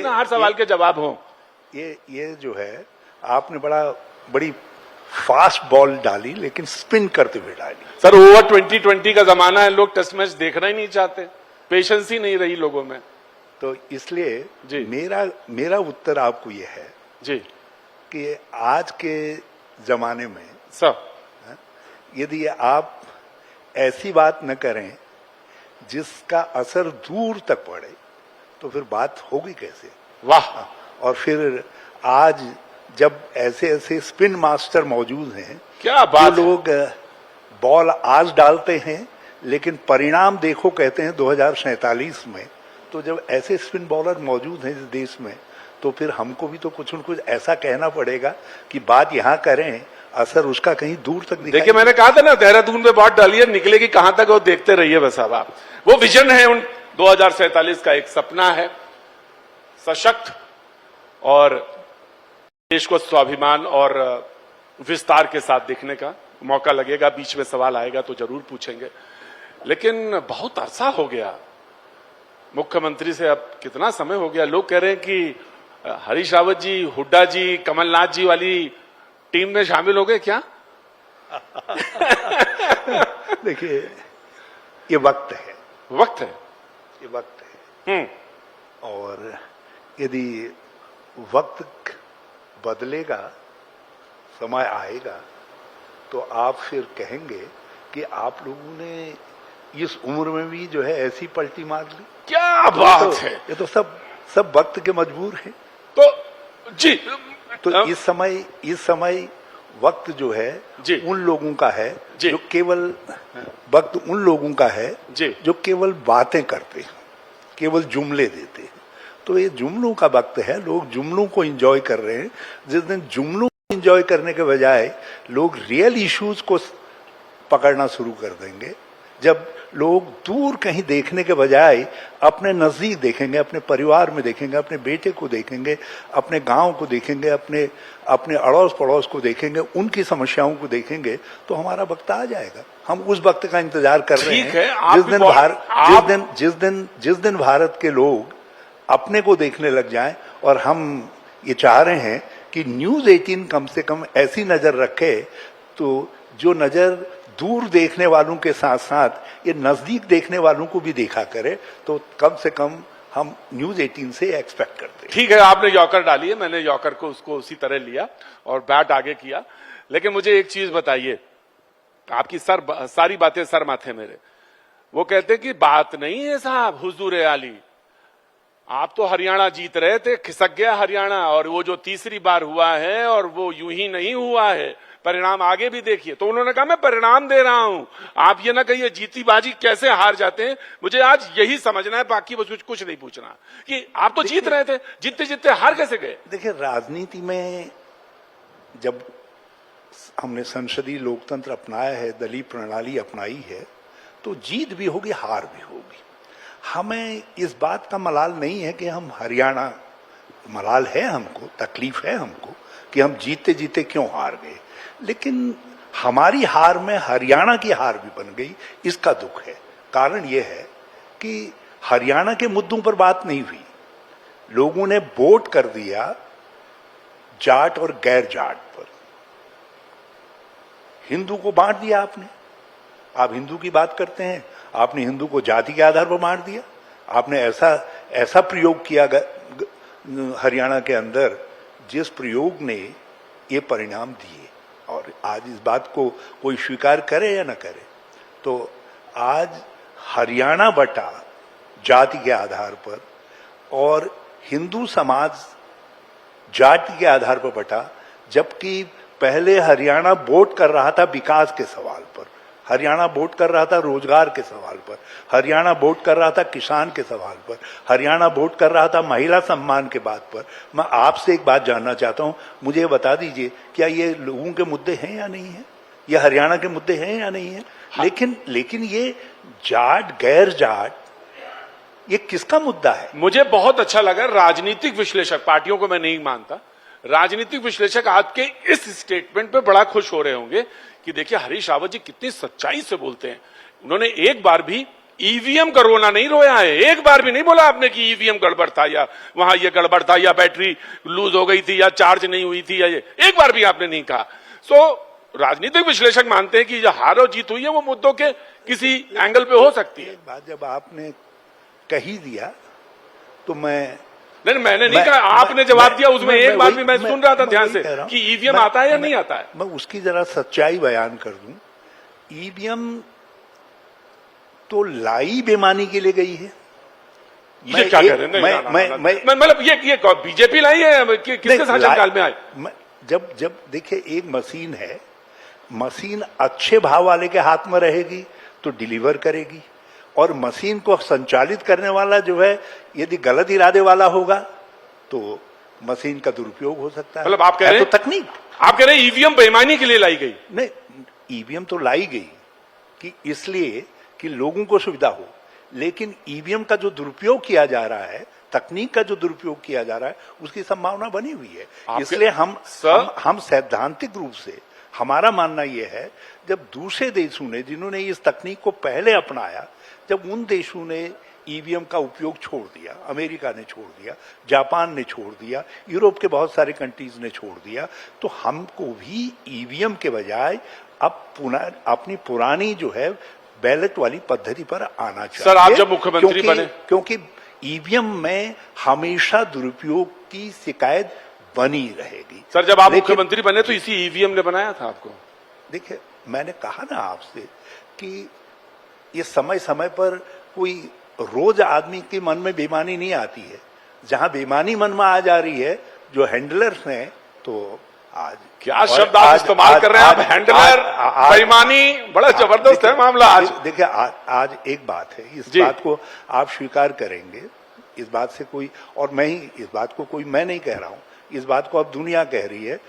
ना हर सवाल के जवाब हों। ये जो है आपने बड़ी फास्ट बॉल डाली, लेकिन स्पिन करते हुए डाली। सर ओवर 2020 का जमाना है, लोग टेस्ट मैच देखना ही नहीं चाहते, पेशेंस ही नहीं रही लोगों में। तो इसलिए जी मेरा उत्तर आपको ये है जी कि आज के जमाने में सर यदि आप ऐसी बात न करें जिसका असर दूर तक पड़े तो फिर बात होगी कैसे। वाह। और फिर आज जब ऐसे ऐसे स्पिन मास्टर मौजूद हैं, क्या बात जो लोग बॉल आज डालते हैं लेकिन परिणाम देखो कहते हैं 2047 में, तो जब ऐसे स्पिन बॉलर मौजूद हैं इस देश में तो फिर हमको भी तो कुछ न कुछ ऐसा कहना पड़ेगा कि बात यहाँ करें, असर उसका कहीं दूर तक दिखाई। देखिए मैंने कहा था ना, देहरादून पे बात डालिए, निकलेगी कहां तक वो देखते रहिए बस। अब आप वो विजन है उन 2047 का, एक सपना है सशक्त और देश को स्वाभिमान और विस्तार के साथ देखने का मौका लगेगा। बीच में सवाल आएगा तो जरूर पूछेंगे, लेकिन बहुत अरसा हो गया मुख्यमंत्री से, अब कितना समय हो गया। लोग कह रहे हैं कि हरीश रावत जी, हुड्डा जी, कमलनाथ जी वाली टीम में शामिल हो गए क्या? देखिए ये वक्त है, ये वक्त है। और यदि वक्त बदलेगा, समय आएगा, तो आप फिर कहेंगे कि आप लोगों ने इस उम्र में भी जो है ऐसी पलटी मार ली। क्या बात है। ये तो सब वक्त के मजबूर हैं। तो जी तो इस समय वक्त जो है उन लोगों का है जो केवल वक्त उन लोगों का है जो केवल बातें करते हैं, केवल जुमले देते हैं। तो ये जुमलों का वक्त है, लोग जुमलों को एंजॉय कर रहे हैं। जिस दिन जुमलों को एंजॉय करने के बजाय लोग रियल इश्यूज को पकड़ना शुरू कर देंगे, जब लोग दूर कहीं देखने के बजाय अपने नजदीक देखेंगे, अपने परिवार में देखेंगे, अपने बेटे को देखेंगे, अपने गांव को देखेंगे, अपने अड़ोस पड़ोस को देखेंगे, उनकी समस्याओं को देखेंगे, तो हमारा वक्त आ जाएगा। हम उस वक्त का इंतजार कर रहे हैं जिस दिन भारत के लोग अपने को देखने लग जाएं। और हम ये चाह रहे हैं कि न्यूज 18 कम से कम ऐसी नजर रखे, तो जो नजर दूर देखने वालों के साथ साथ ये नजदीक देखने वालों को भी देखा करे, तो कम से कम हम न्यूज 18 से एक्सपेक्ट करते हैं। ठीक है, आपने यॉकर डाली है, मैंने यॉकर को उसको उसी तरह लिया और बैट आगे किया। लेकिन मुझे एक चीज बताइए, आपकी सारी बातें सर माथे मेरे। वो कहते हैं कि बात नहीं है साहब हुजूर आली, आप तो हरियाणा जीत रहे थे, खिसक गया हरियाणा, और वो जो तीसरी बार हुआ है और वो यूं ही नहीं हुआ है, परिणाम आगे भी देखिए। तो उन्होंने कहा मैं परिणाम दे रहा हूं, आप ये ना कहिए जीती बाजी कैसे हार जाते हैं। मुझे आज यही समझना है, बाकी कुछ नहीं पूछना कि आप तो जीत रहे थे, जीतते जीतते हार कैसे गए। देखिए राजनीति में जब हमने संसदीय लोकतंत्र अपनाया है, दलीय प्रणाली अपनाई है, तो जीत भी होगी, हार भी होगी। हमें इस बात का मलाल नहीं है कि हम हरियाणा, मलाल है हमको, तकलीफ है हमको कि हम जीते जीते क्यों हार गए, लेकिन हमारी हार में हरियाणा की हार भी बन गई, इसका दुख है। कारण यह है कि हरियाणा के मुद्दों पर बात नहीं हुई, लोगों ने वोट कर दिया जाट और गैर जाट पर, हिंदू को बांट दिया आपने। आप हिंदू की बात करते हैं, आपने हिंदू को जाति के आधार पर बांट दिया। आपने ऐसा प्रयोग किया हरियाणा के अंदर जिस प्रयोग ने ये परिणाम दिए। और आज इस बात को कोई स्वीकार करे या न करे, तो आज हरियाणा बटा जाति के आधार पर और हिंदू समाज जाति के आधार पर बटा, जबकि पहले हरियाणा वोट कर रहा था विकास के सवाल पर, हरियाणा वोट कर रहा था रोजगार के सवाल पर, हरियाणा वोट कर रहा था किसान के सवाल पर, हरियाणा वोट कर रहा था महिला सम्मान के बात पर। मैं आपसे एक बात जानना चाहता हूं, मुझे बता दीजिए क्या ये लोगों के मुद्दे हैं या नहीं है, ये हरियाणा के मुद्दे हैं या नहीं है। हाँ। लेकिन ये जाट गैर जाट, ये किसका मुद्दा है। मुझे बहुत अच्छा लगा, राजनीतिक विश्लेषक, पार्टियों को मैं नहीं मानता, राजनीतिक विश्लेषक आज के इस स्टेटमेंट पे बड़ा खुश हो रहे होंगे कि देखिए हरीश रावत जी कितनी सच्चाई से बोलते हैं। उन्होंने एक बार भी ईवीएम कोरोना नहीं रोया है। एक बार भी नहीं बोला आपने कि ईवीएम गड़बड़ था या वहां ये गड़बड़ था या बैटरी लूज हो गई थी या चार्ज नहीं हुई थी या ये एक बार भी आपने नहीं कहा। सो राजनीतिक विश्लेषक मानते हैं कि जो हार और जीत हुई है वो मुद्दों के किसी एंगल पे हो सकती है। बात जब आपने कही दिया तो नहीं, मैंने नहीं कहा, आपने जवाब दिया उसमें एक बार भी मैं सुन रहा था ध्यान से कि ईवीएम आता है या नहीं आता है। मैं उसकी जरा सच्चाई बयान कर दूं। ईवीएम तो लाई बेमानी के लिए गई है। ये क्या कह रहे हैं? मैं मतलब ये बीजेपी लाई है, किसके शासनकाल में आए? जब देखिए एक मशीन है, मशीन अच्छे भाव वाले के हाथ में रहेगी तो डिलीवर करेगी, और मशीन को संचालित करने वाला जो है यदि गलत इरादे वाला होगा तो मशीन का दुरुपयोग हो सकता है। मतलब आप कह रहे हैं तो तकनीक, आप कह रहे हैं ईवीएम बेईमानी के लिए लाई गई? नहीं, ईवीएम तो लाई गई कि इसलिए कि लोगों को सुविधा हो, लेकिन ईवीएम का जो दुरुपयोग किया जा रहा है, तकनीक का जो दुरुपयोग किया जा रहा है, उसकी संभावना बनी हुई है। इसलिए हम सैद्धांतिक रूप से हमारा मानना यह है, जब दूसरे देशों ने जिन्होंने इस तकनीक को पहले अपनाया, जब उन देशों ने ईवीएम का उपयोग छोड़ दिया, अमेरिका ने छोड़ दिया, जापान ने छोड़ दिया, यूरोप के बहुत सारे कंट्रीज ने छोड़ दिया, तो हमको भी ईवीएम के बजाय अब पुनः अपनी पुरानी जो है बैलेट वाली पद्धति पर आना चाहिए। सर, आप जब मुख्यमंत्री बने, क्योंकि ईवीएम में हमेशा दुरुपयोग की शिकायत बनी रहेगी। सर, जब आप मुख्यमंत्री बने तो इसी ईवीएम ने बनाया था आपको। देखिए, मैंने कहा ना आपसे कि ये समय समय पर कोई रोज आदमी के मन में बेईमानी नहीं आती है। जहां बेईमानी मन में आ जा रही है, जो हैंडलर्स हैं, तो आज क्या शब्द आप इस्तेमाल कर रहे हैं? आप हैंडलर, बेईमानी, बड़ा जबरदस्त है मामला आज। देखिए, आज एक बात है, इस बात को आप स्वीकार करेंगे, इस बात से कोई, और मैं ही इस बात को, कोई मैं नहीं कह रहा हूं, इस बात को अब दुनिया कह रही है।